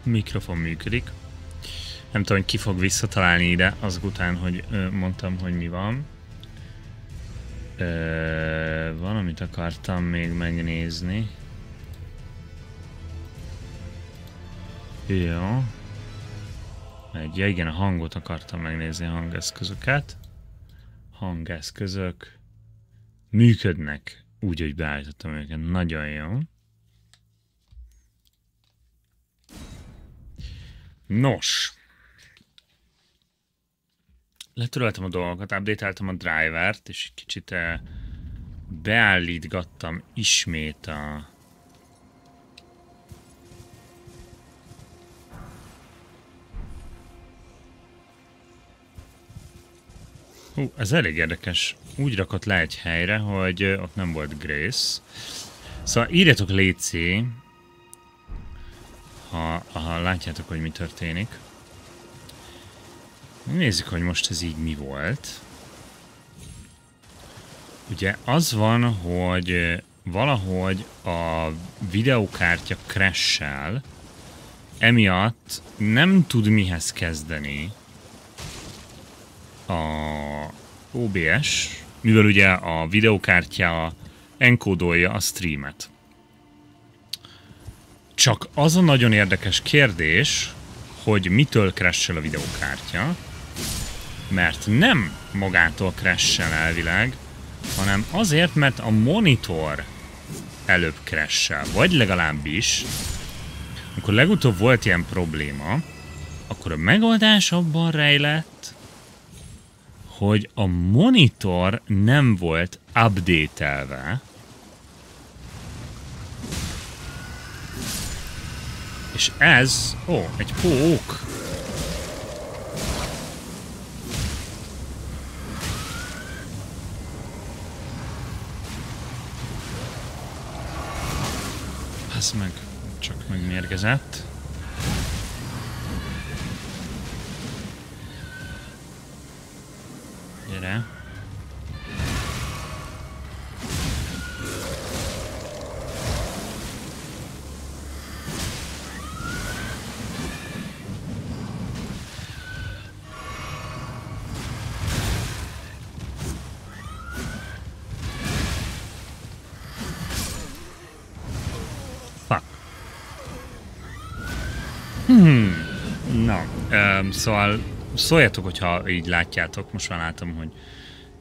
Mikrofon működik. Nem tudom, hogy ki fog visszatalálni ide, azok után, hogy mondtam, hogy mi van. Valamit akartam még megnézni. Jó. Ja, igen, a hangot akartam megnézni, a hangeszközöket. Hangeszközök működnek úgy, hogy beállítottam őket. Nagyon jó. Nos. Letöröltem a dolgokat, update-eltem a drivert, és egy kicsit beállítgattam ismét a... Ez elég érdekes. Úgy rakott le egy helyre, hogy ott nem volt Grace. Szóval írjatok léci, ha látjátok, hogy mi történik. Nézzük, hogy most ez így mi volt. Ugye az van, hogy valahogy a videókártya crash-sel, emiatt nem tud mihez kezdeni a OBS, mivel ugye a videókártya enkódolja a streamet. Csak az a nagyon érdekes kérdés, hogy mitől crash-sel a videókártya, mert nem magától crash-sel elvileg, hanem azért, mert a monitor előbb crash-sel, vagy legalábbis, amikor legutóbb volt ilyen probléma, akkor a megoldás abban rejlett, hogy a monitor nem volt update-elve, és ez... egy pók! Ez meg csak megmérgezett. Gyere. Szóval szóljatok, hogyha így látjátok. Most már látom, hogy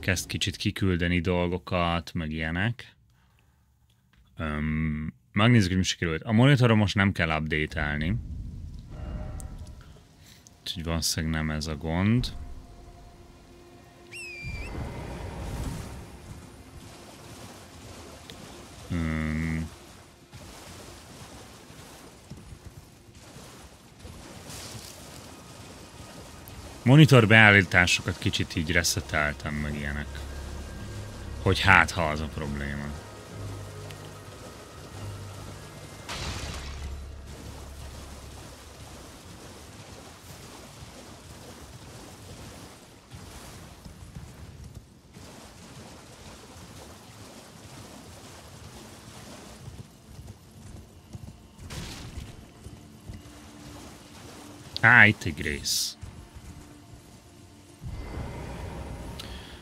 kezd kicsit kiküldeni dolgokat, meg ilyenek. Megnézzük, hogy mi sikerült. A monitoron most nem kell update-elni. Úgyhogy valószínűleg nem ez a gond. Monitor beállításokat kicsit így reseteltem, meg ilyenek. Hogy hát, ha az a probléma. Itt egy Grace.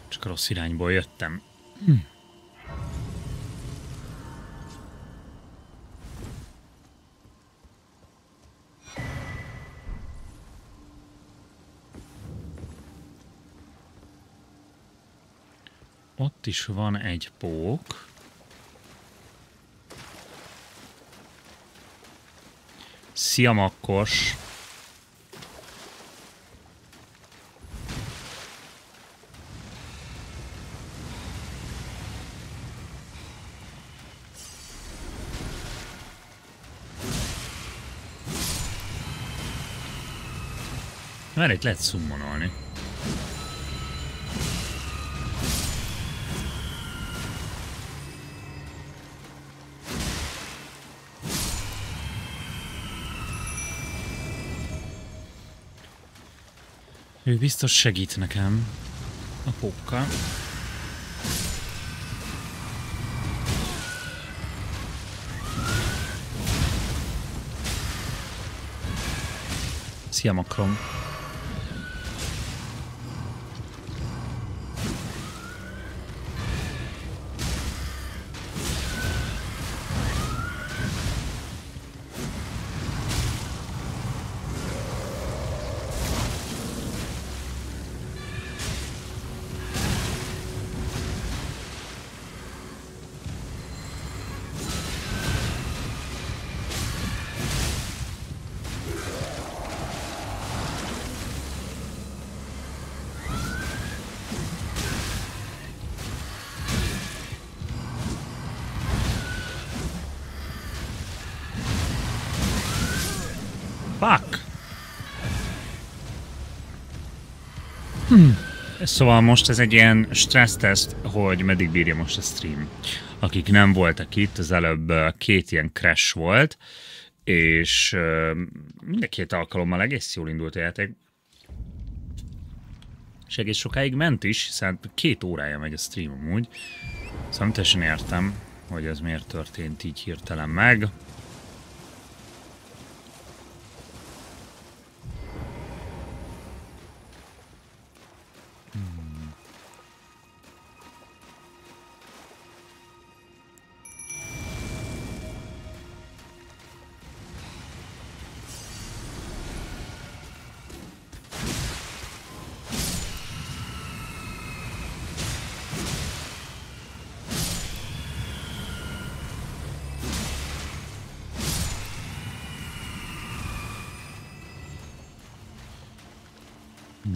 Csak rossz irányból jöttem. Ott is van egy pók. Szia, Makkos! Már itt lehet szummonolni. Ő biztos segít nekem a pókkal. Szia, Makrom. Fuck! Szóval most ez egy ilyen stresszteszt, hogy meddig bírja most a stream. Akik nem voltak itt, az előbb 2 ilyen crash volt, és mind a 2 alkalommal egész jól indult a játék. És egész sokáig ment is, hiszen 2 órája megy a stream amúgy. Szóval nem teljesen értem, hogy ez miért történt így hirtelen meg.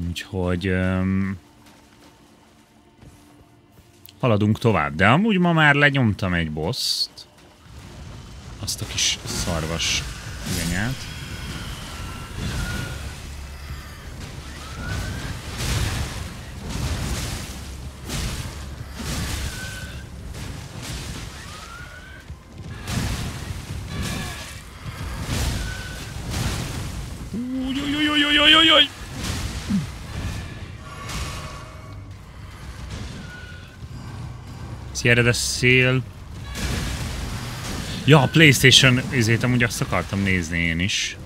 Úgyhogy haladunk tovább, de amúgy ma már lenyomtam egy bosst, azt a kis szarvas genyát. Sierra de szél. Ja, a PlayStation izét amúgy azt akartam nézni én is.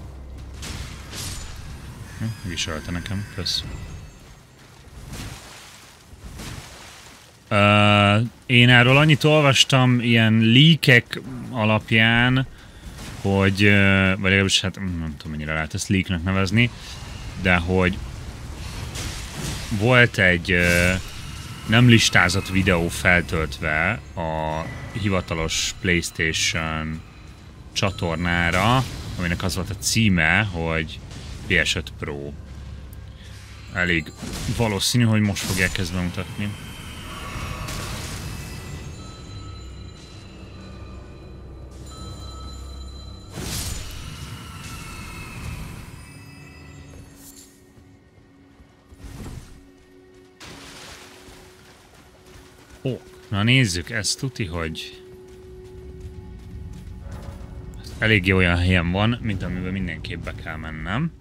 Viselte nekem, kösz. Én erről annyit olvastam ilyen leakek alapján, hogy, vagy legalábbis hát nem tudom mennyire lehet ezt leaknek nevezni, de hogy volt egy nem listázott videó feltöltve a hivatalos PlayStation csatornára, aminek az volt a címe, hogy PS5 Pro. Elég valószínű, hogy most fogják ezt bemutatni. Ó, na nézzük, ezt tuti, hogy eléggé olyan helyen van, mint amiben mindenképp be kell mennem.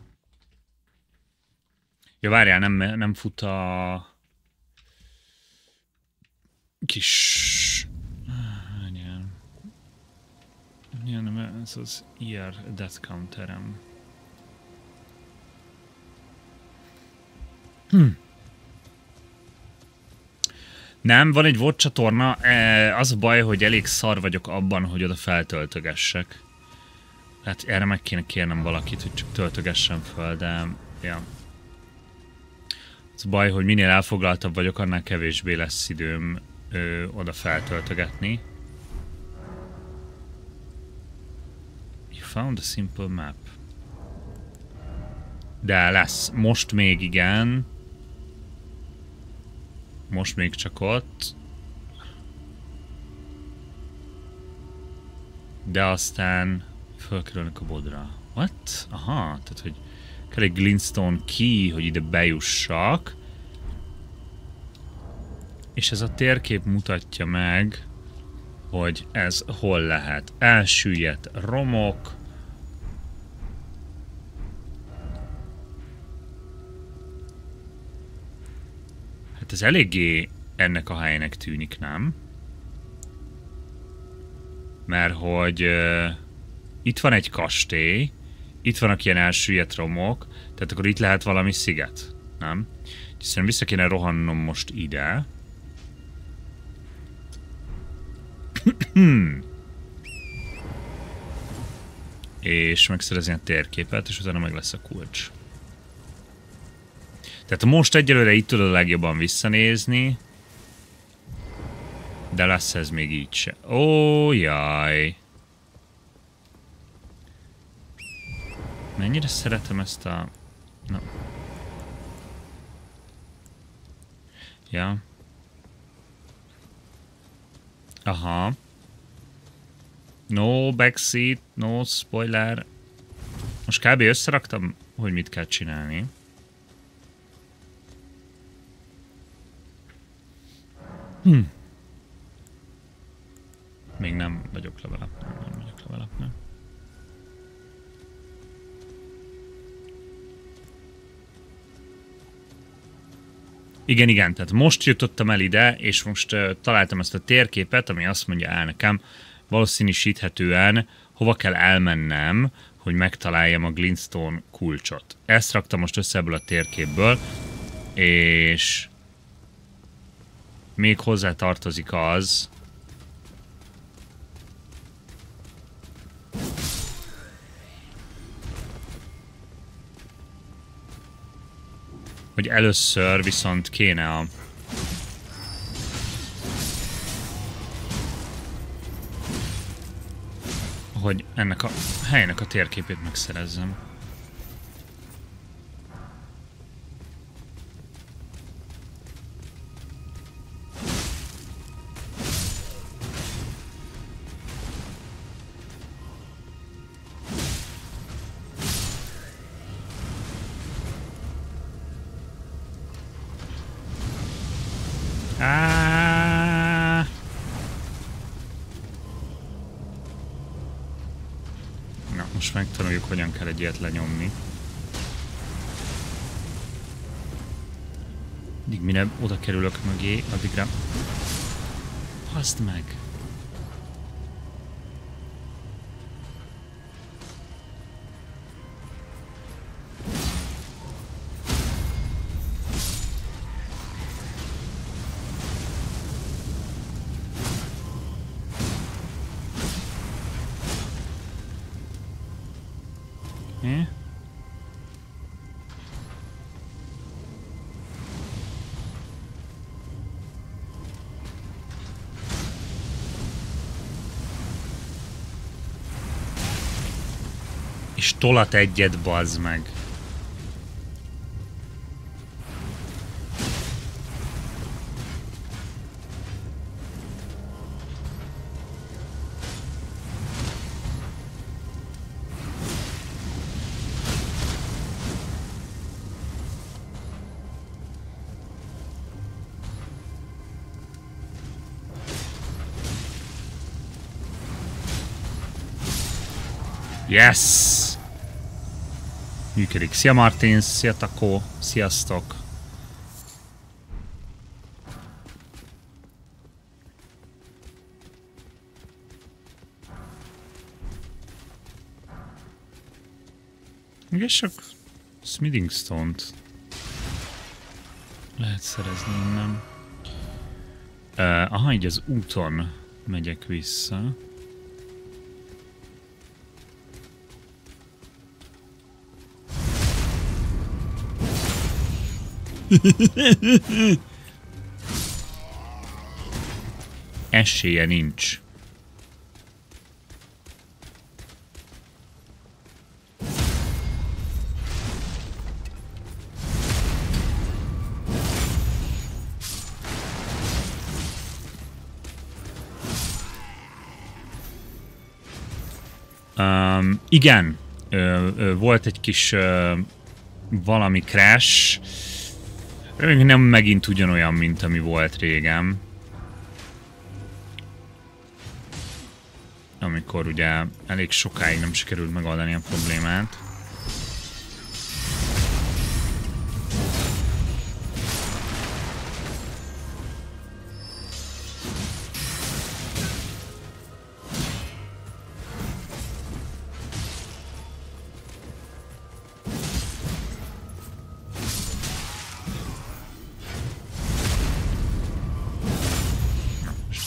Ja, várjál, nem fut a kis... Várjál, ez az IR death counterem. Nem, van egy VOD csatorna, az a baj, hogy elég szar vagyok abban, hogy oda feltöltögessek. Hát erre meg kéne kérnem valakit, hogy csak töltögessen fel, de... Ja. Az a baj, hogy minél elfoglaltabb vagyok, annál kevésbé lesz időm oda feltöltögetni. You found a simple map. De lesz. Most még igen. Most még csak ott. De aztán fölkerülnek a bodra. What? Aha, tehát hogy kell egy glintstone key, hogy ide bejussak. És ez a térkép mutatja meg, hogy ez hol lehet. Elsüllyedt romok. Hát ez eléggé ennek a helynek tűnik, nem? Mert hogy itt van egy kastély, itt vannak ilyen elsüllyedt romok, tehát akkor itt lehet valami sziget, nem? Hiszen vissza kéne rohannom most ide. És megszerezni a térképet, és utána meg lesz a kulcs. Tehát most egyelőre itt tudod a legjobban visszanézni. De lesz ez még így se. Ó, jaj. Mennyire szeretem ezt a... Na. Ja. Aha. No backseat, no spoiler. Most kb. Összeraktam, hogy mit kell csinálni. Még nem vagyok level up, nem vagyok level up, nem. Igen, tehát most jutottam el ide, és most találtam ezt a térképet, ami azt mondja el nekem, valószínűsíthetően hova kell elmennem, hogy megtaláljam a Glintstone kulcsot. Ezt raktam most össze ebből a térképből, és még hozzá tartozik az, hogy először viszont kéne a... hogy ennek a helynek a térképét megszerezzem. Na, most megtanuljuk, hogyan kell egy ilyet lenyomni. Addig mire oda kerülök mögé, addigra... Haszd meg! És tolat egyet, bazd meg. Yes! Működik. Szia Martins, szia Takó, sziasztok! És csak Smithing Stone-t lehet szerezni innen. Aha, így az úton megyek vissza. Esélye nincs. Igen, volt egy kis valami crash. Nem megint ugyanolyan, mint ami volt régen. Amikor ugye elég sokáig nem sikerült megoldani a problémát.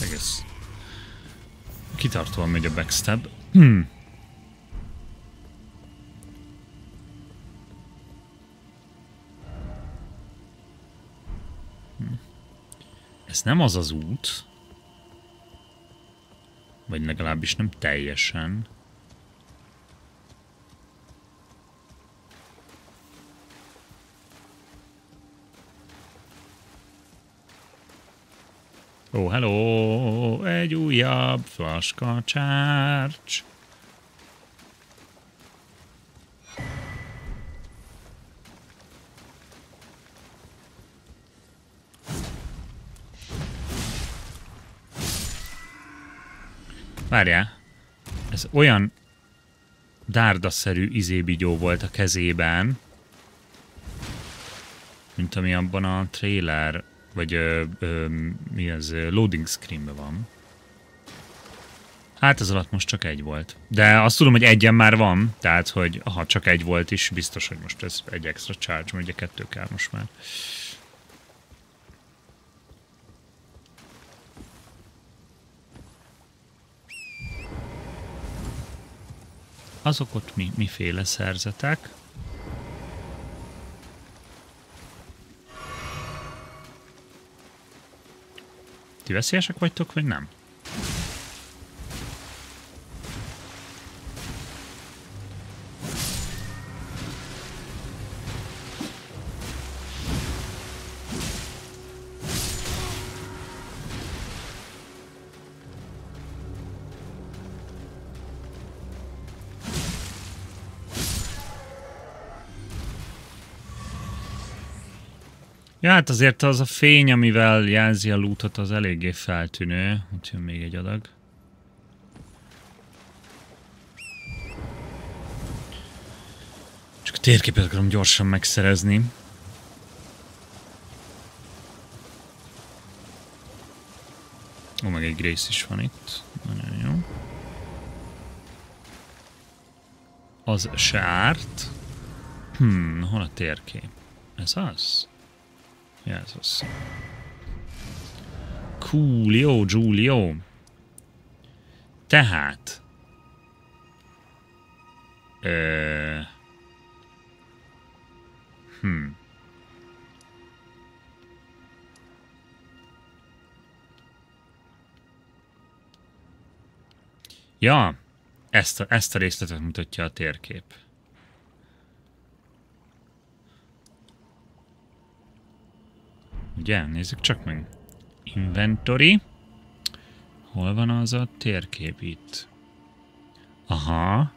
Egész kitartóan megy a backstab. Ez nem az az út. Vagy legalábbis nem teljesen. Oh, hello! Egy újabb flaska charge. Várjál, ez olyan dárdaszerű izébigyó volt a kezében, mint ami abban a trailer, vagy mi az, loading screenben van. Hát ez alatt most csak egy volt. De azt tudom, hogy egyen már van, tehát hogy ha csak egy volt is, biztos, hogy most ez egy extra charge, mert ugye 2 kell most már. Azok ott miféle szerzetek? Ti veszélyesek vagytok, vagy nem? Ja, hát azért az a fény, amivel jelzi a lootot, az eléggé feltűnő. Ott jön még egy adag. Csak a térképet akarom gyorsan megszerezni. Ó, meg egy Grace is van itt. Nagyon jó. Az se árt. Hol a térkép? Ez az? Ja, ez az. Coolio, Giulio. Tehát. Ja, ezt a részletet mutatja a térkép. Ugye? Nézzük csak meg. Inventory. Hol van az a térkép itt? Aha.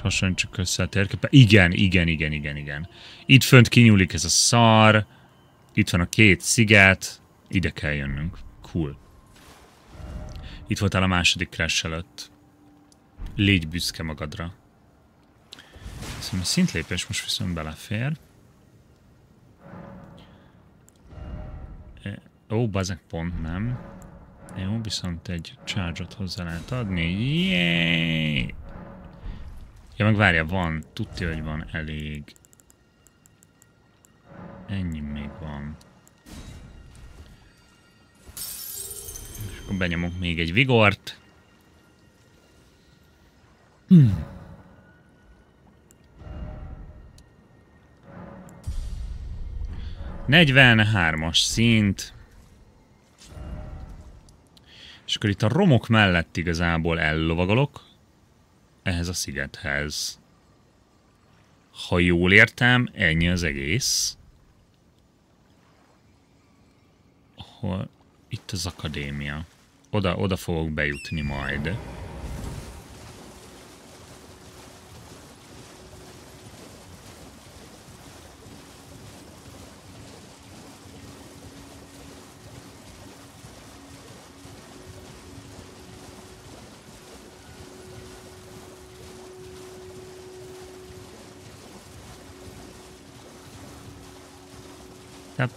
Hasonlítsuk össze a térképet. Igen. Itt fönt kinyúlik ez a szar. Itt van a 2 sziget. Ide kell jönnünk. Cool. Itt voltál a második crash előtt. Légy büszke magadra. Szóval a szintlépés most viszont belefér. Ó, bazeg pont nem. Jó, viszont egy charge-ot hozzá lehet adni. Jéééé! Ja, meg várja, van. Tudja, hogy van elég. Ennyi még van. És akkor benyomok még egy vigort. 43-as szint. És akkor itt a romok mellett igazából ellovagolok ehhez a szigethez. Ha jól értem, ennyi az egész. Ahol itt az akadémia. Oda fogok bejutni majd.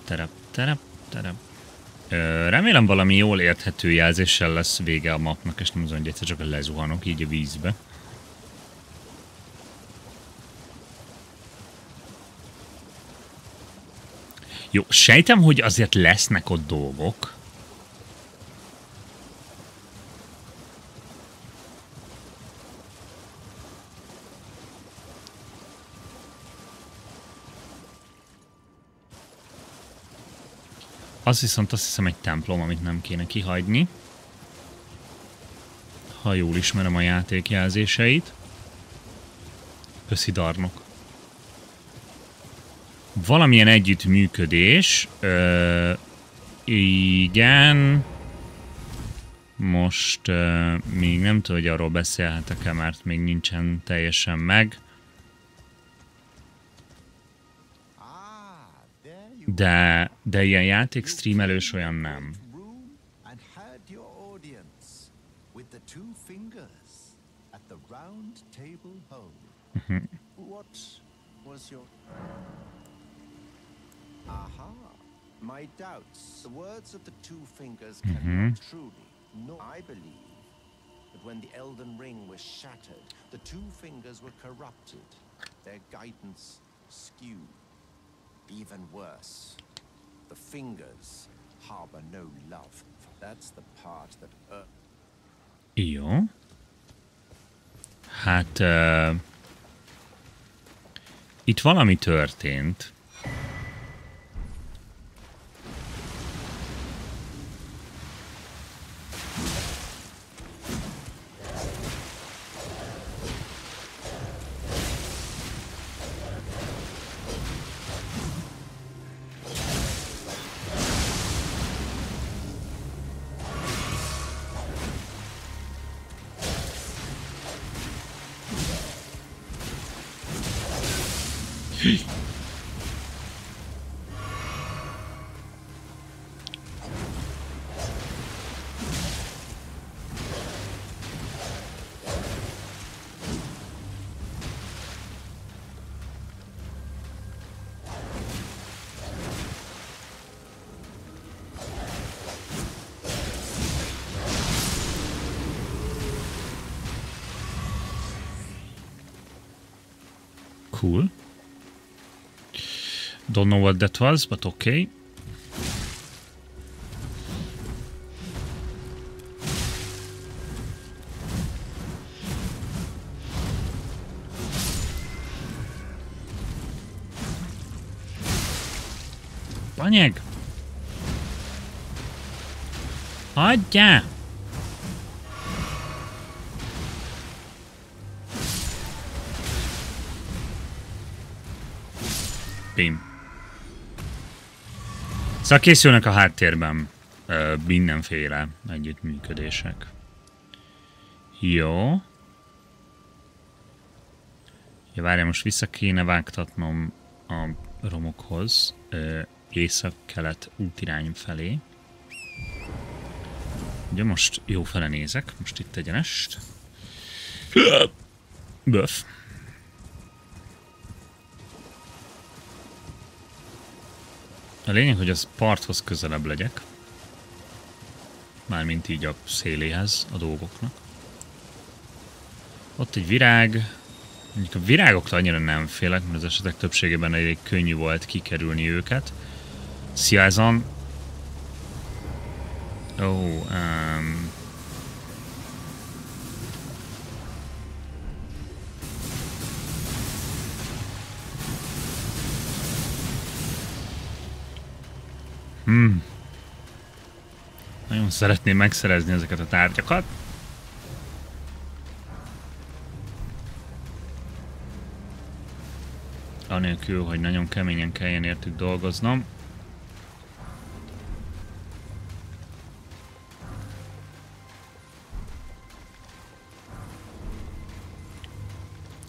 Terep. Remélem valami jól érthető jelzéssel lesz vége a mapnak, és nem azon, hogy egyszer csak lezuhanok így a vízbe. Jó, sejtem, hogy azért lesznek ott dolgok. Az viszont azt hiszem egy templom, amit nem kéne kihagyni. Ha jól ismerem a játék jelzéseit. Köszi Darnok. Valamilyen együttműködés. Igen. Most még nem tudom, hogy arról beszélhetek-e, mert még nincsen teljesen meg. De ilyen játék streamelős olyan nem. My doubts. The words of the two fingers cannot truly. No, I believe that when the Elden Ring was shattered, the two fingers were corrupted, their guidance skewed. Even worse, the fingers harbor no love. That's the part that. Jó. Hát itt valami történt. Cool. Don't know what that was, but okay. Banyeg! Hagyjál! Bim. Szóval készülnek a háttérben mindenféle együttműködések. Jó. Ja, várjál, most vissza kéne vágtatnom a romokhoz észak-kelet útirány felé. Ugye most jó fele nézek, most itt egyenest. Böf. A lényeg, hogy az parthoz közelebb legyek. Mármint így a széléhez a dolgoknak. Ott egy virág. Mondjuk a virágoktól annyira nem félek, mert az esetek többségében elég könnyű volt kikerülni őket. Szia, ezen. Ó, Nagyon szeretném megszerezni ezeket a tárgyakat. Anélkül, hogy nagyon keményen kelljen értük dolgoznom.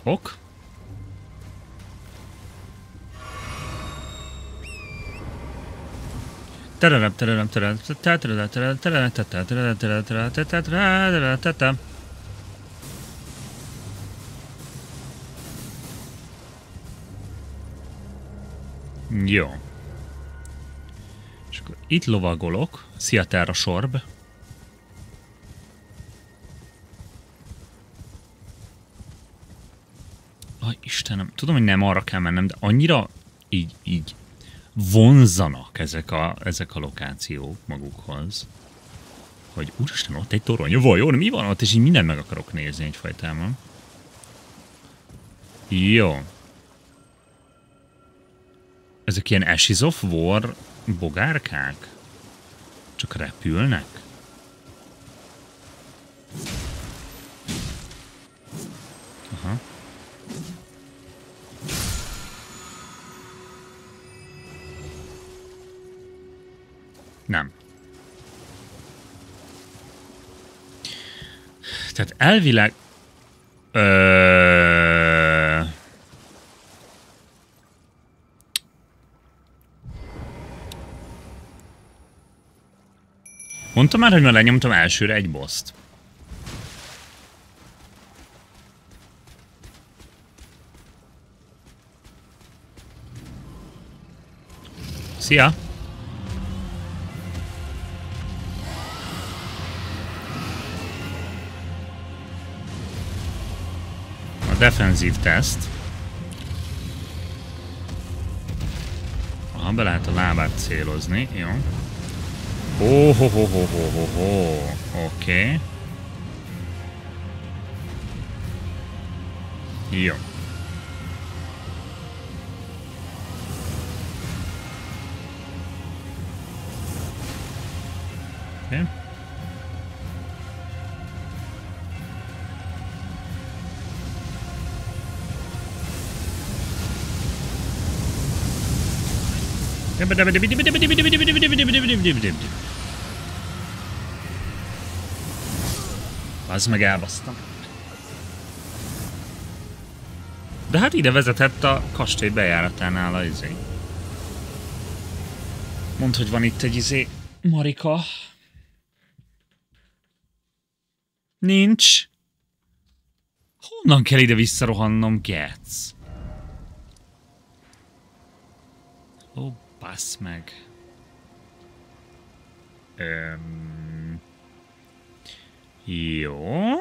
Ok. Jó. És akkor itt lovagolok. Szia, Terra Sorb. Aj, Istenem. Tudom, hogy nem arra kell mennem, de annyira így vonzanak ezek a lokációk magukhoz. Hogy úristen, ott egy torony, vajon mi van ott, és így mindent meg akarok nézni egyfajtában. Jó. Ezek ilyen Ashes of War bogárkák? Csak repülnek? Aha. Nem. Tehát elvileg... Mondtam már, hogy már lenyomtam elsőre egy boszt. Szia! A defenzív teszt. Aha, be lehet a lábát célozni, jó. Oké. Jó. Oké. Az meg elbasztam. De hát ide vezetett a kastély bejáratánál a izé. Mondd, hogy van itt egy izé... Marika. Nincs. Honnan kell ide visszarohannom, Getsz? Ó, bassz meg. Jó.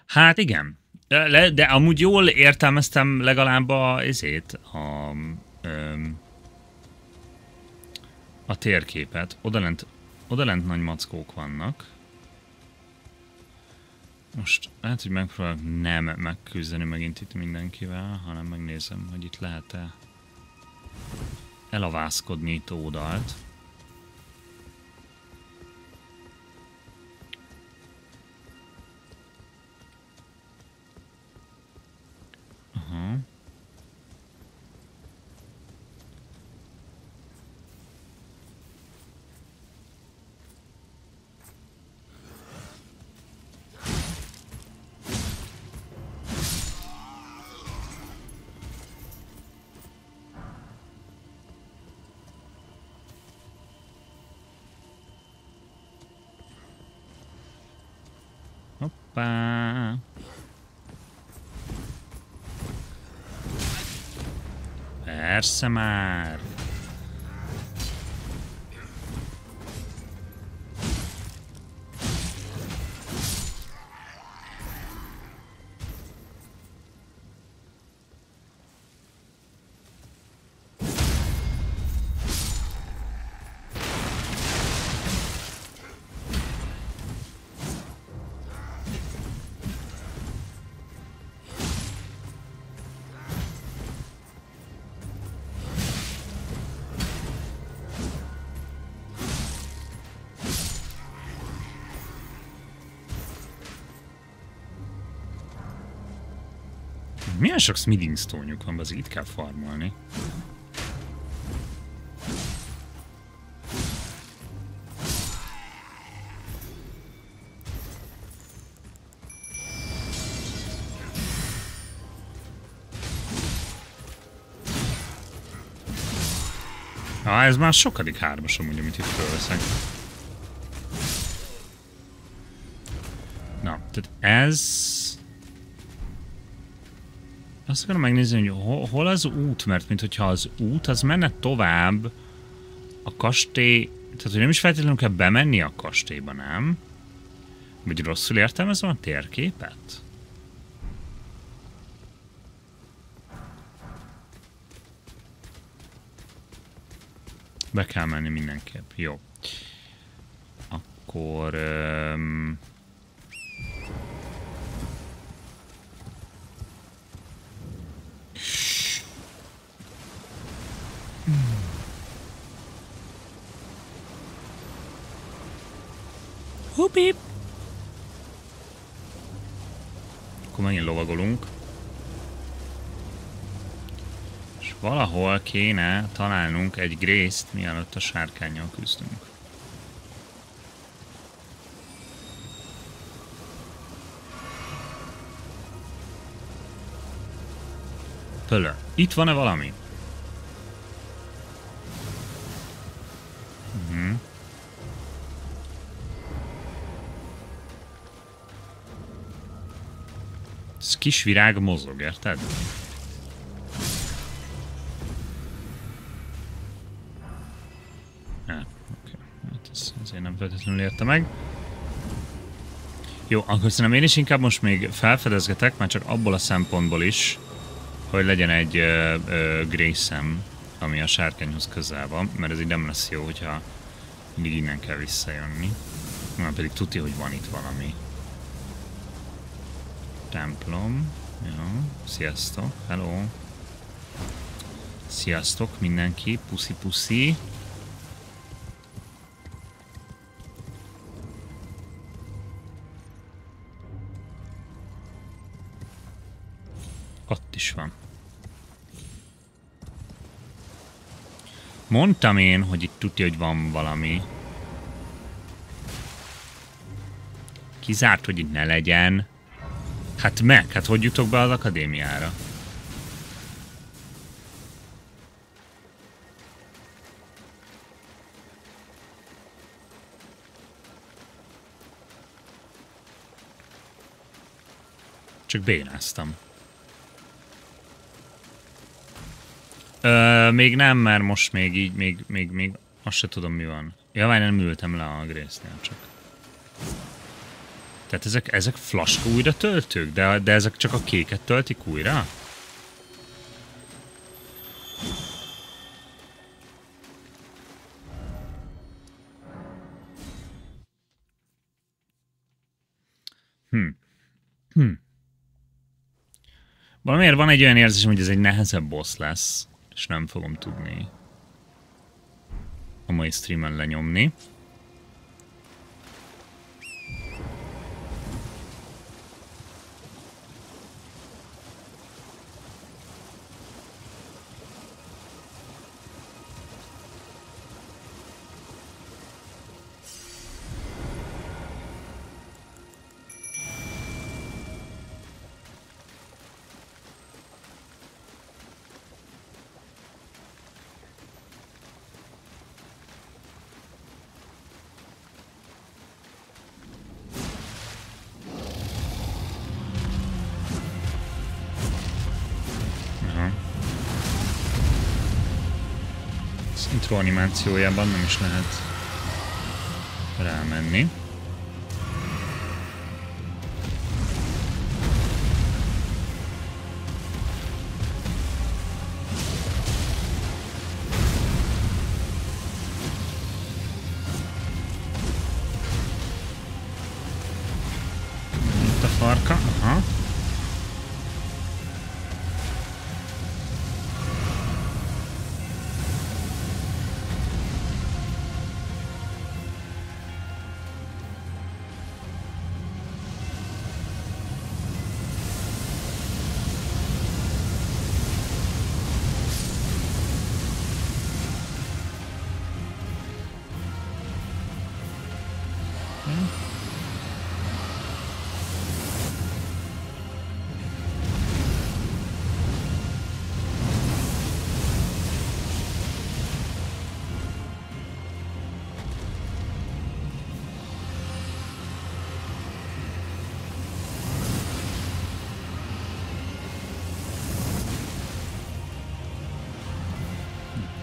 Hát igen. De amúgy jól értelmeztem legalább a térképet. Odalent nagy mackók vannak. Most lehet, hogy megpróbálok nem megküzdeni megint itt mindenkivel, hanem megnézem, hogy itt lehet-e elavászkodni itt oldalt. Aha. Hoppá! Persze már! Milyen sok smithing stone-juk van, az itt kell farmolni. Ez már sokadik hármasom, ugye, amit itt fölveszek. Na, tehát ez Azt akarom megnézni, hogy hol az út, mert mintha az út az menne tovább a kastély... Tehát, hogy nem is feltétlenül kell bemenni a kastélyba, nem? Vagy rosszul értelmezem a térképet? Be kell menni mindenképp. Jó. Akkor... Hupip! Akkor megint lovagolunk. És valahol kéne találnunk egy Grace-t, mielőtt a sárkánnyal küzdünk. Pölö. Itt van-e valami? Ez kis virág mozog, érted? Oké. Hát ezért nem feltétlenül érte meg. Jó, akkor szerintem én is inkább most még felfedezgetek, már csak abból a szempontból is, hogy legyen egy Grace-em, ami a sárkányhoz közel van, mert ez így nem lesz jó, hogyha mindig innen kell visszajönni. Már pedig tuti, hogy van itt valami. Templom. Jó. Sziasztok. Hello. Sziasztok mindenki. Puszi puszi. Ott is van. Mondtam én, hogy itt tudja, hogy van valami. Kizárt, hogy itt ne legyen. Hát meg, hát hogy jutok be az akadémiára? Csak bénáztam. Még nem, mert most még így, még azt se tudom mi van. Ja, már nem ültem le a Grace-nél csak. Tehát ezek flaska újra töltők? De ezek csak a kéket töltik újra? Valamiért van egy olyan érzésem, hogy ez egy nehezebb boss lesz, és nem fogom tudni a mai streamen lenyomni. Intro animációjában nem is lehet rámenni. Itt a farka, aha.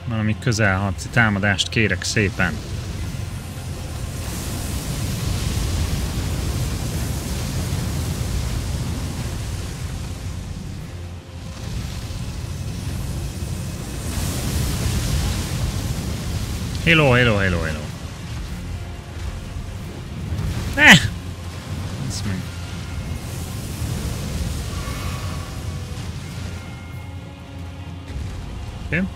Valami közelharci támadást kérek szépen. Hello, hello, hello, hello. Ez meg. Okay.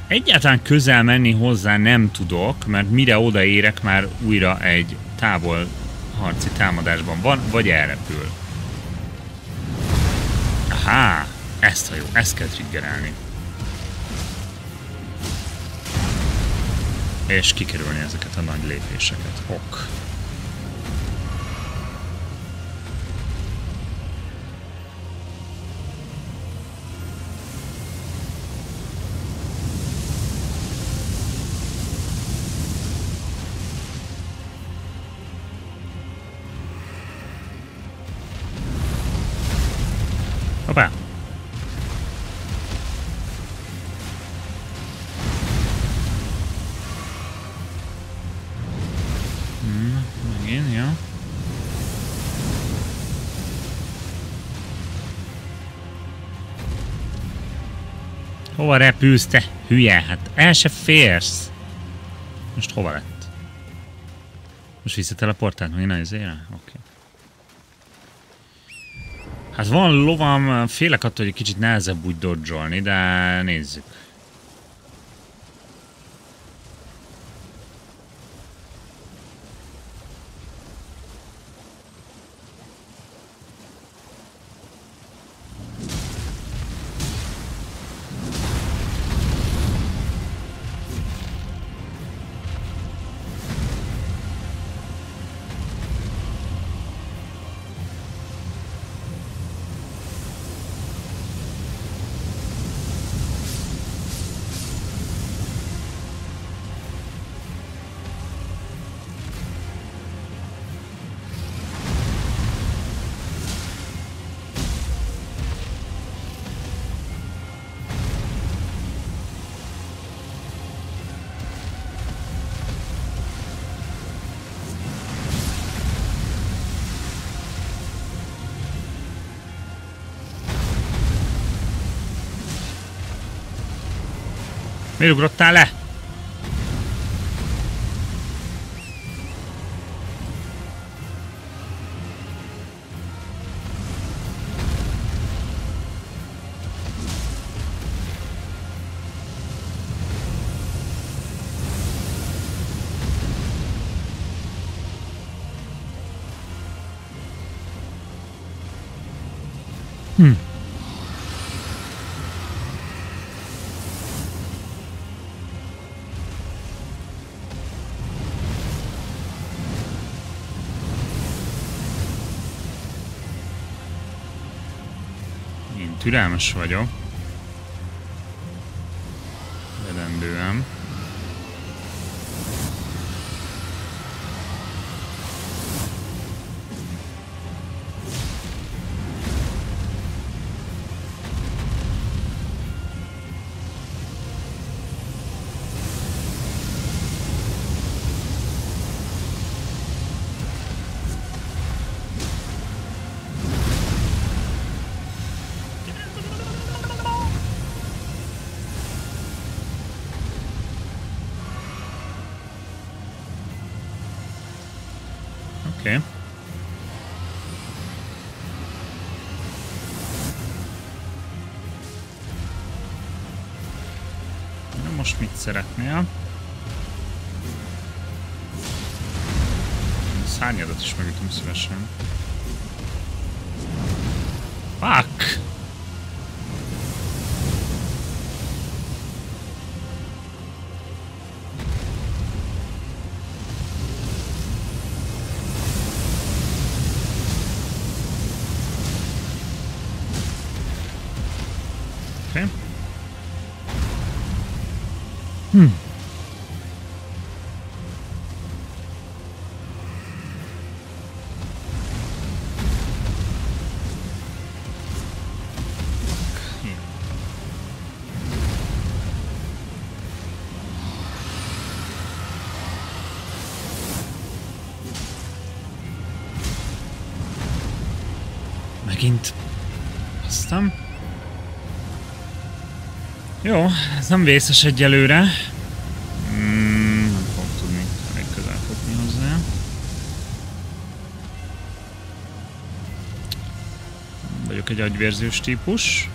Egyáltalán közel menni hozzá nem tudok, mert mire odaérek, már újra egy távol harci támadásban van, vagy elrepül. Aha, ezt a jó, ezt kell triggerelni. És kikerülni ezeket a nagy lépéseket. Ok. Hoppá! Megint, jó. Hova repülsz, te hülye? Hát el se férsz. Most hova lett? Most visszateleportált meg innen izére? Oké. Hát van lovam, félek attól, hogy egy kicsit nehezebb úgy dodge-olni, de nézzük. Miért ugrottál le? Én türelmes vagyok. Vedendően. Oké. Na most mit szeretnél? Szárnyadat is megütöm szívesen. Fuck! Okay. Megint. Aztán. Jó, ez nem vészes egyelőre. Nem fogok tudni elég közel fogni hozzá. Vagyok egy agyvérzős típus.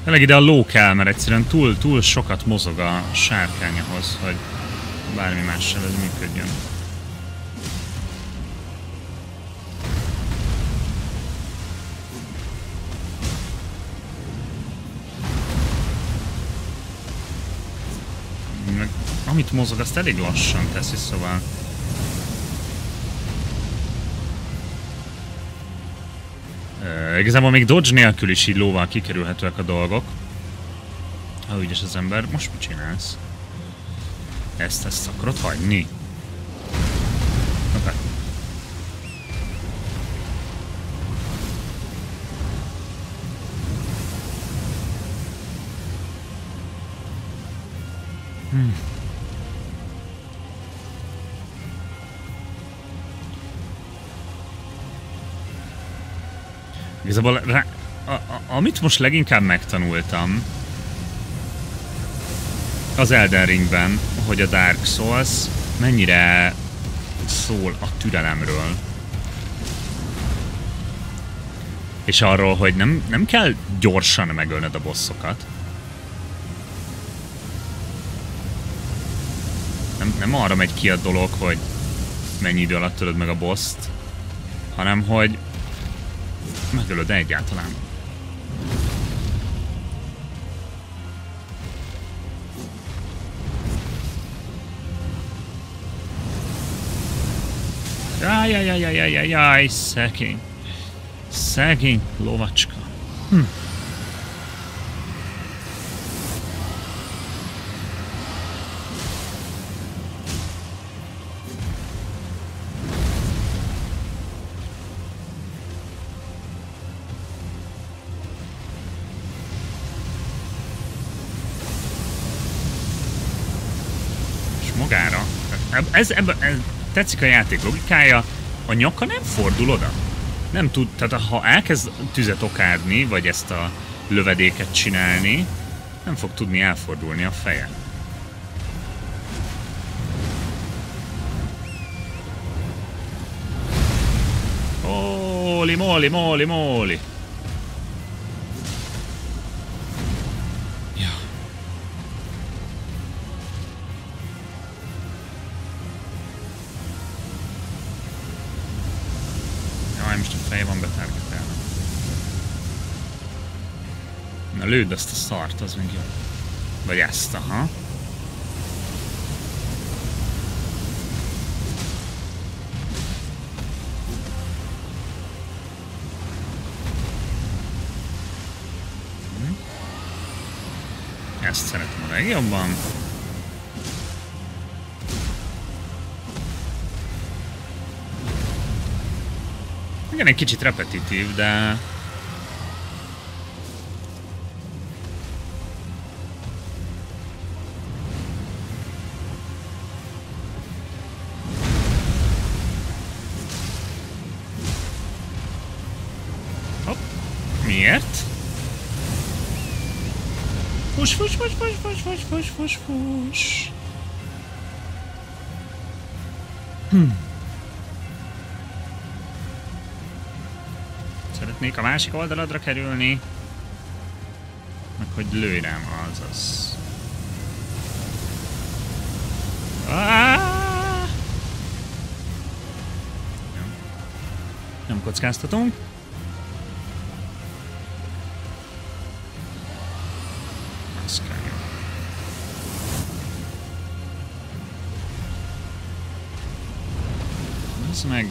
Tényleg ide a ló kell, mert egyszerűen túl sokat mozog a sárkány ahhoz, hogy bármi mással ez működjön. Meg amit mozog, azt elég lassan teszi, szóval... Igazából még dodge nélkül is így lóval kikerülhetőek a dolgok. Ha ügyes az ember, most mit csinálsz? Ezt akarod hagyni? Okay. Igazából amit most leginkább megtanultam az Elden Ringben, hogy a Dark Souls mennyire szól a türelemről. És arról, hogy nem kell gyorsan megölnöd a bosszokat. Nem arra megy ki a dolog, hogy mennyi idő alatt ölöd meg a bosst, hanem hogy megölöd egyáltalán. Jaj, szegény. Szegény lovacska. És magára. Ez tetszik a játék logikája, a nyaka nem fordul oda. Nem tud, tehát ha elkezd tüzet okádni, vagy ezt a lövedéket csinálni, nem fog tudni elfordulni a feje. Móli. Ja. Jaj, most a feje van betárgetálva. Na lőd azt a szart, az meg jó. Vagy ezt, aha. Ezt szeretem a legjobban. Igen, egy kicsit repetitív, de... Hopp. Miért? Fus. Szeretnék a másik oldaladra kerülni, meg hogy lőj rám, azaz. Nem kockáztatunk. Az kell jó. Ez meg...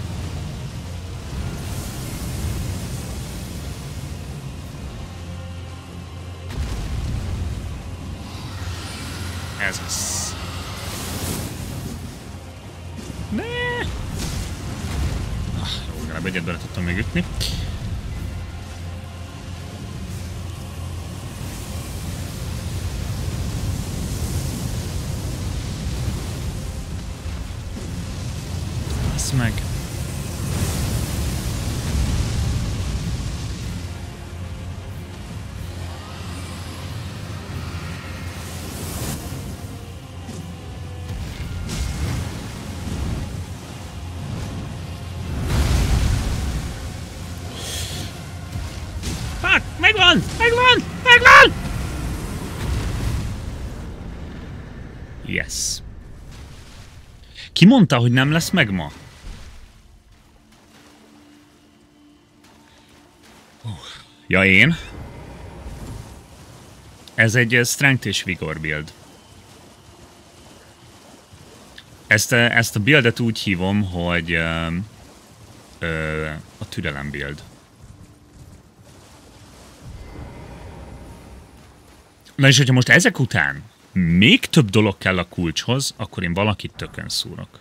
Ez az. Ne! Jó, legalább egyet bele tudtam még ütni. Bazd meg! Fuck! Megvan! Megvan! Megvan! Yes. Ki mondta, hogy nem lesz megma? Ja, én? Ez egy strength és vigor build. Ezt a buildet úgy hívom, hogy a türelem build. Na és hogyha most ezek után még több dolog kell a kulcshoz, akkor én valakit tökön szúrok.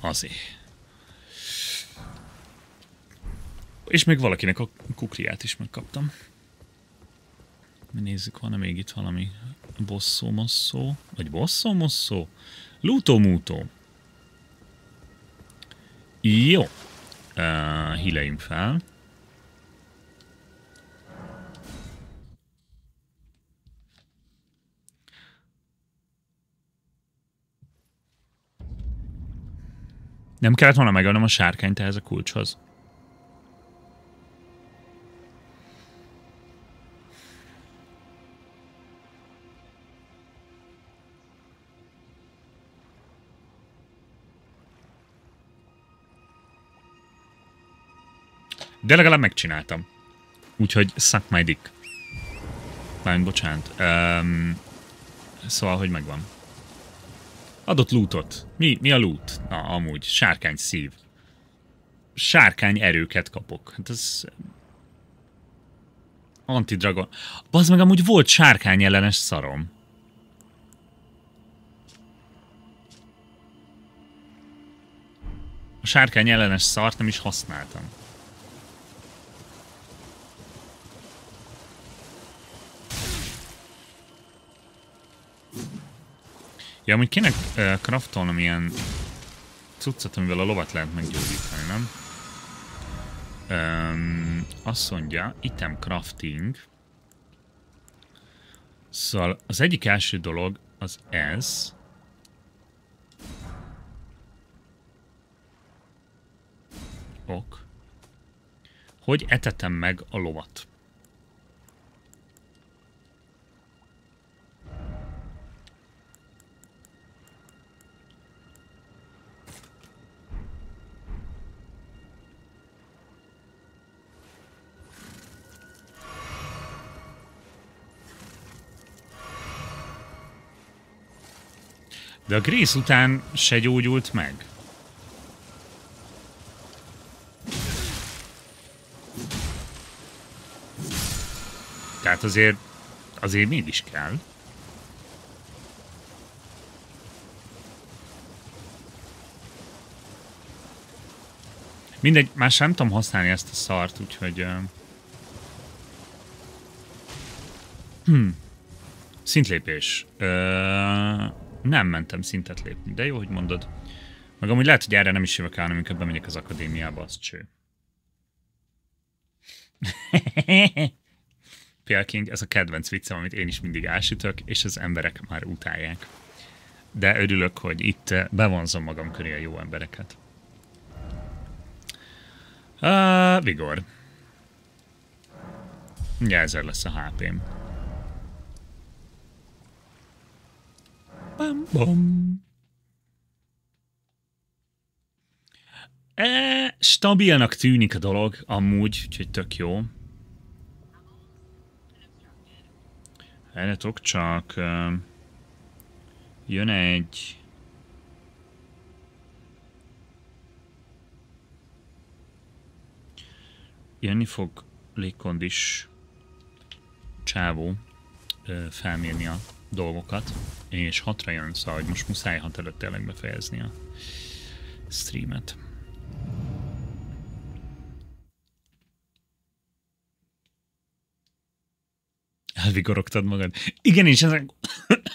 Azért. És még valakinek a kukriát is megkaptam. Nézzük, van-e még itt valami bosszó-mosszó? Vagy bosszó-mosszó? Lútó-mútó. Jó. Híleljünk fel. Nem kellett volna megadnom a sárkányt ehhez a kulcshoz. De legalább megcsináltam. Úgyhogy suck my dick. Bármint, bocsánat. Szóval, hogy megvan. Adott lootot. Mi a loot? Na, amúgy. Sárkány szív. Sárkány erőket kapok. Hát ez... Antidragon. Bazd meg, amúgy volt sárkány ellenes szarom. A sárkány ellenes szart nem is használtam. Ja, amúgy kéne craftolnom ilyen cuccot, amivel a lovat lehet meggyógyítani, nem? Azt mondja, item crafting. Szóval az egyik első dolog az ez. Ok. Hogy etetem meg a lovat. De a Grace után se gyógyult meg. Tehát azért mégis kell. Mindegy, már sem tudom használni ezt a szart, úgyhogy... Szintlépés. Nem mentem szintet lépni, de jó, hogy mondod. Meg amúgy lehet, hogy erre nem is jövök el, hanem inkább bemegyek az akadémiába, az cső. Pelking, ez a kedvenc viccem, amit én is mindig elsütök, és az emberek már utálják. De örülök, hogy itt bevonzom magam köré a jó embereket. Vigor. Ugye 1000 lesz a HP-m. Bam, bam. Stabilnak tűnik a dolog, amúgy, úgyhogy tök jó. Várjatok csak... jön egy... Jönni fog légkondis csávó felmérni a dolgokat, és 6-ra jön, szóval hogy most muszáj 6 előtt tényleg befejezni a streamet. Elvigorogtad magad. Igen, és ezen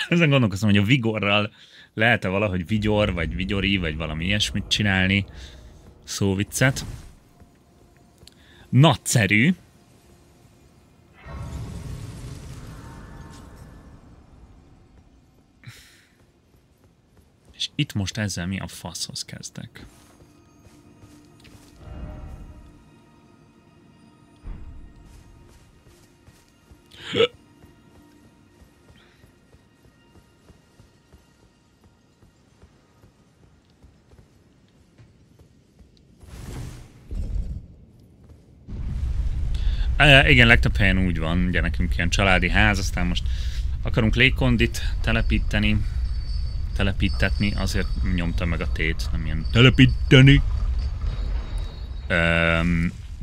Ezen gondolkozom, hogy a vigorral lehet-e valahogy vigyor, vagy vigyori, vagy valami ilyesmit csinálni. Szóviccet. Nagyszerű. És itt most ezzel mi a faszhoz kezdek? Igen, legtöbb helyen úgy van, ugye nekünk ilyen családi ház, aztán most akarunk légkondit telepítetni, azért nyomtam meg a tét, nem ilyen telepíteni.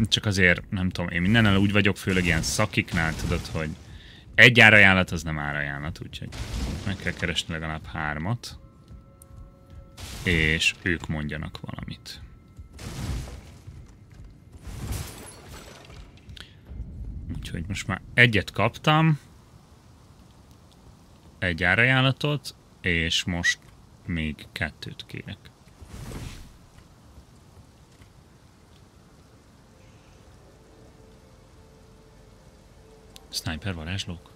Csak azért, nem tudom, én mindennel úgy vagyok, főleg ilyen szakiknál, tudod, hogy egy árajánlat az nem árajánlat, úgyhogy meg kell keresni legalább 3-at, és ők mondjanak valamit. Úgyhogy most már egyet kaptam, egy árajánlatot, és most még 2 kérek. Sniper varázslók?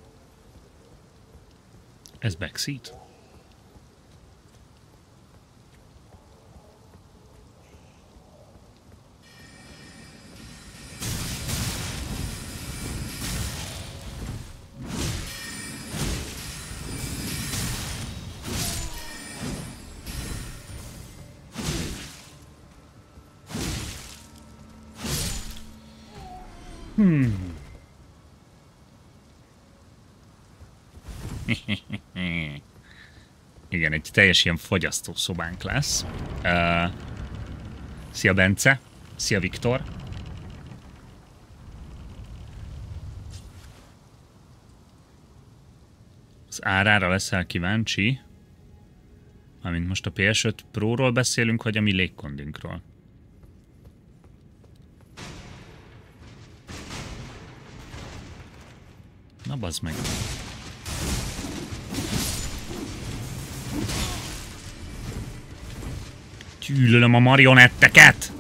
Ez backseat? Igen, egy teljes ilyen fogyasztó szobánk lesz. Szia Bence, szia Viktor. Az árára leszel kíváncsi? Amint most a PS5 Pro-ról beszélünk, vagy a mi légkondinkról? Na bazd meg. Gyűlölöm a marionetteket!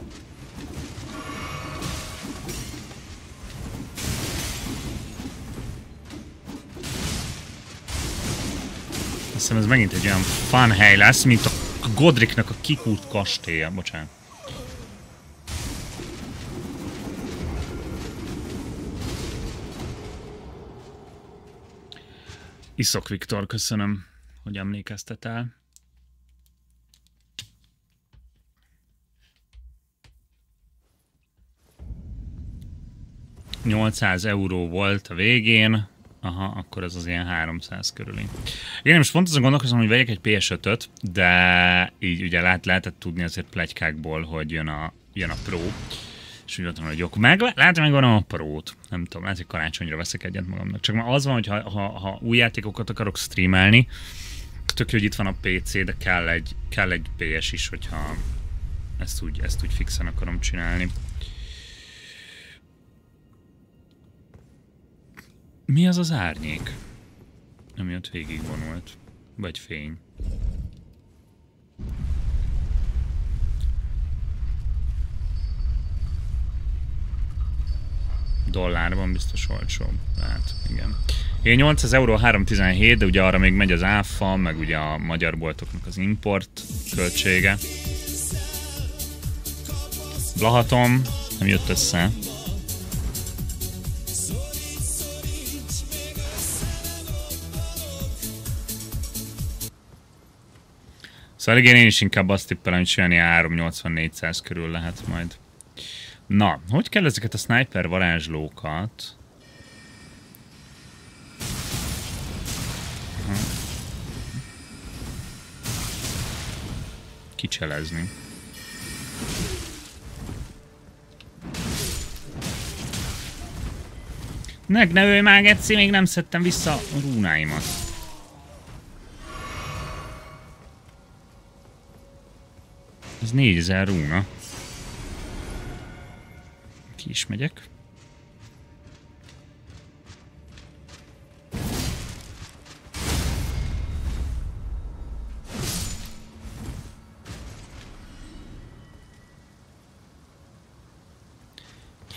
Azt hiszem ez megint egy olyan fun hely lesz, mint a Godricnak a kikút kastélya. Bocsánat. Iszok Viktor, köszönöm, hogy emlékeztetál. €800 volt a végén. Aha, akkor ez az ilyen 300 körüli. Én most pont azon gondolkozom, hogy vegyek egy PS5-öt, de így ugye lehetett tudni azért pletykákból, hogy jön a Pro. És úgy voltam, hogy jó, lehet megvanom a Pro-t. Nem tudom, lehet, hogy karácsonyra veszek egyet magamnak. Csak már az van, hogy ha új játékokat akarok streamelni, tök jó, hogy itt van a PC, de kell egy PS is, hogyha ezt úgy fixen akarom csinálni. Mi az az árnyék? Ami ott végigvonult. Vagy fény. Dollárban biztos olcsóbb. Hát, igen. Én €800 317, de ugye arra még megy az áfa, meg ugye a magyar boltoknak az import költsége. Blahatom, nem jött össze. Szóval igen, én is inkább azt tippelem, hogy csinálni 380-400 körül lehet majd. Na, hogy kell ezeket a sniper varázslókat? Kicselezni. Ne ölj már, Geci, még nem szedtem vissza a rúnáimat. Ez 4000 rúna. Ki is megyek.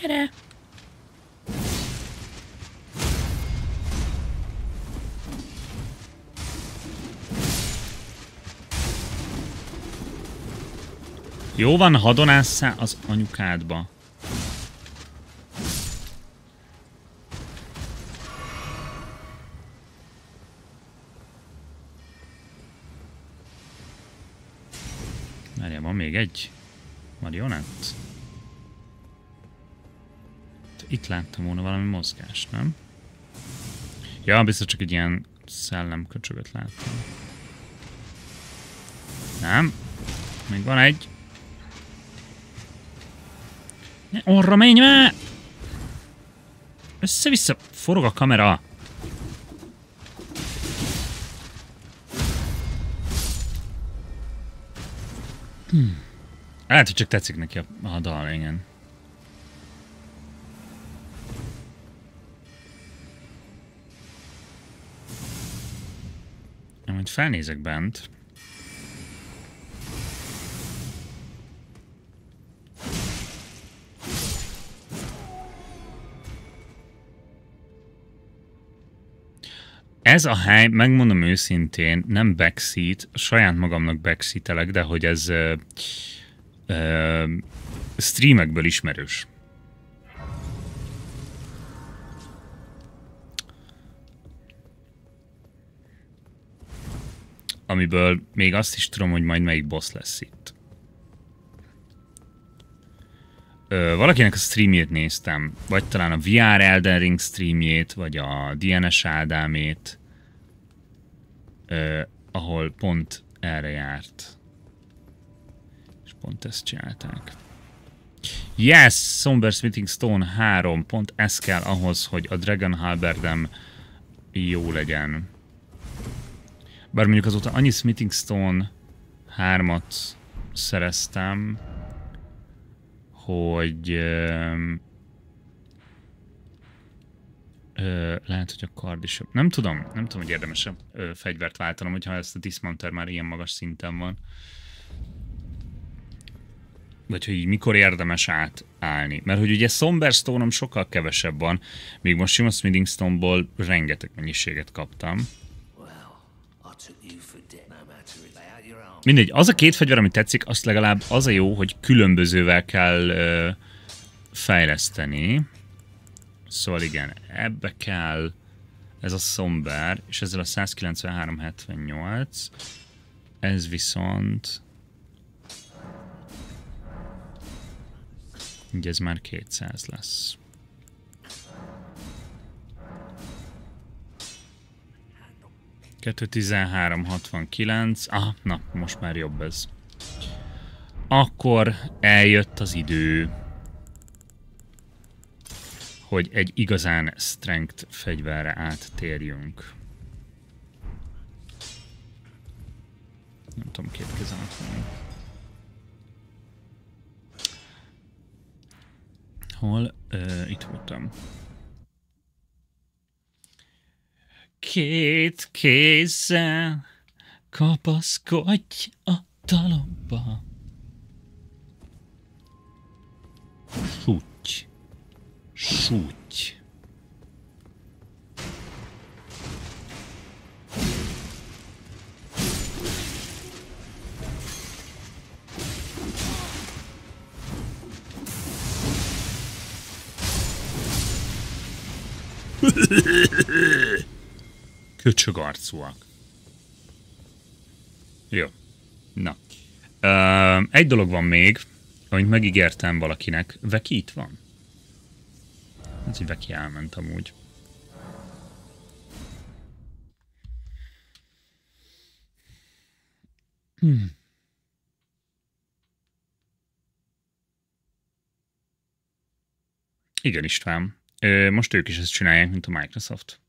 Gyere! Jó van, hadonásszál az anyukádba. Várjál, van még egy marionett? Itt láttam volna valami mozgást, nem? Ja, biztos csak egy ilyen szellemköcsögöt láttam. Nem. Még van egy. Ne, orra menj már! Össze-vissza forog a kamera. Lehet, hogy csak tetszik neki a dal, igen. Majd felnézek bent. Ez a hely, megmondom őszintén, nem backseat, saját magamnak backseatelek, de hogy ez streamekből ismerős. Amiből még azt is tudom, hogy majd melyik boss lesz itt. Valakinek a streamjét néztem, vagy talán a VR Elden Ring streamjét, vagy a DNS Ádámét, ahol pont erre járt. És pont ezt csinálták. Yes! Somber Smithing Stone 3. Pont ez kell ahhoz, hogy a Dragon Halberdem jó legyen. Bár mondjuk azóta annyi Smithing Stone 3-at szereztem, hogy lehet, hogy a kard is... Nem tudom, hogy érdemes fegyvert váltanom, hogyha ezt a Dismounter már ilyen magas szinten van. Vagy hogy mikor érdemes átállni. Mert hogy ugye Somber Stone-om sokkal kevesebb van, míg most sima Smithing Stone-ból rengeteg mennyiséget kaptam. Mindegy, az a két fegyver, ami tetszik, azt legalább az a jó, hogy különbözővel kell fejleszteni. Szóval igen, ebbe kell ez a Somber, és ezzel a 193-78. Ez viszont... így ez már 200 lesz. Kettő 13-69. Ah, na, most már jobb ez. Akkor eljött az idő, hogy egy igazán strength fegyverre áttérjünk. Nem tudom, két kezen van. Hol? Itt voltam. Két kézzel kapaszkodj a talomba. Súgy. Súgy. Köcsög arcúak. Jó. Na. Egy dolog van még, amit megígértem valakinek. Veki itt van? Hát, hogy Veki elment amúgy. Igen, István. Most ők is ezt csinálják, mint a Microsoft.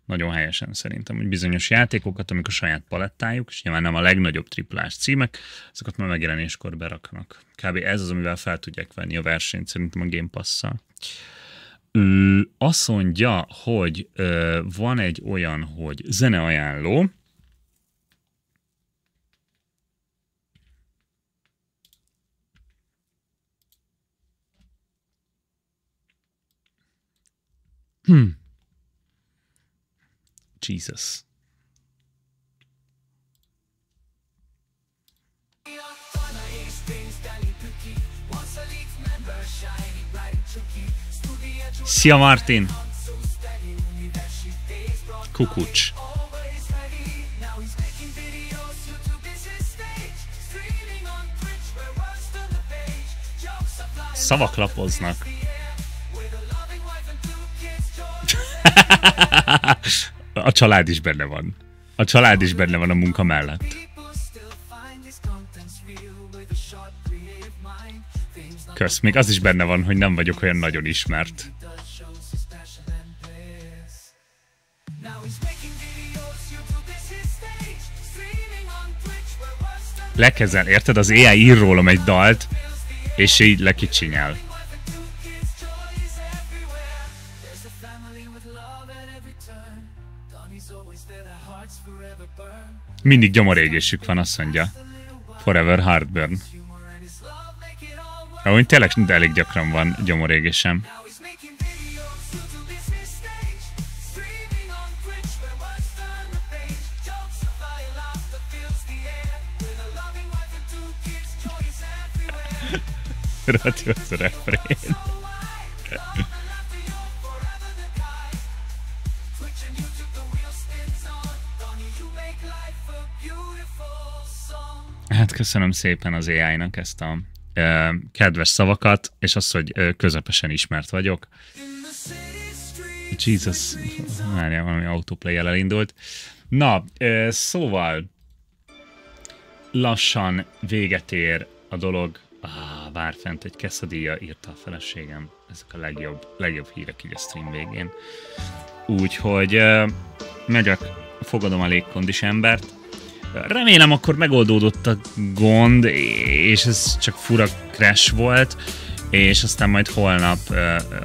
Nagyon helyesen szerintem, hogy bizonyos játékokat, amik a saját palettájuk, és nyilván nem a legnagyobb triplás címek, azokat már megjelenéskor beraknak. Kb. Ez az, amivel fel tudják venni a versenyt szerintem a Game Pass-szal. Azt mondja, hogy van egy olyan, hogy zeneajánló, Jesus. Szia Martin! Kukucs. Szavak lapoznak. A család is benne van. A család is benne van a munka mellett. Kösz, még az is benne van, hogy nem vagyok olyan nagyon ismert. Lekezel, érted? Az AI ír rólam egy dalt, és így lekicsinyel. Mindig gyomorégésük van, azt mondja. Forever Heartburn. Ahogy tényleg elég gyakran van gyomorégésem. Rati az a refrén. Hát köszönöm szépen az AI-nak ezt a kedves szavakat, és azt, hogy közepesen ismert vagyok. Jesus, várjál, valami autoplay-el elindult. Na, szóval lassan véget ér a dolog. Vár fent, egy quesadilla, írta a feleségem. Ezek a legjobb hírek így a stream végén. Úgyhogy megyek, fogadom a légkondis embert. Remélem akkor megoldódott a gond, és ez csak fura crash volt, és aztán majd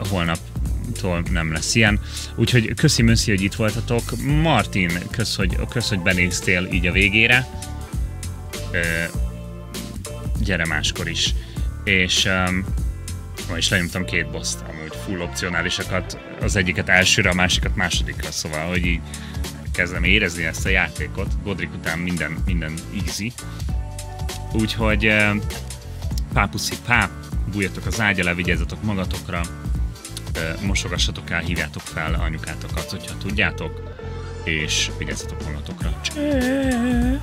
holnaptól nem lesz ilyen. Úgyhogy köszi, hogy itt voltatok. Martin, kösz, hogy benéztél így a végére. Gyere máskor is. És lenyomtam 2 boszt, amúgy full opcionálisakat, az egyiket elsőre, a másikat másodikra, szóval, hogy így kezdem érezni ezt a játékot. Godric után minden easy. Úgyhogy pápuszi páp, bújjatok az ágy alá, vigyázzatok magatokra, mosogassatok el, hívjátok fel anyukátokat, hogyha tudjátok, és vigyázzatok magatokra. Cső!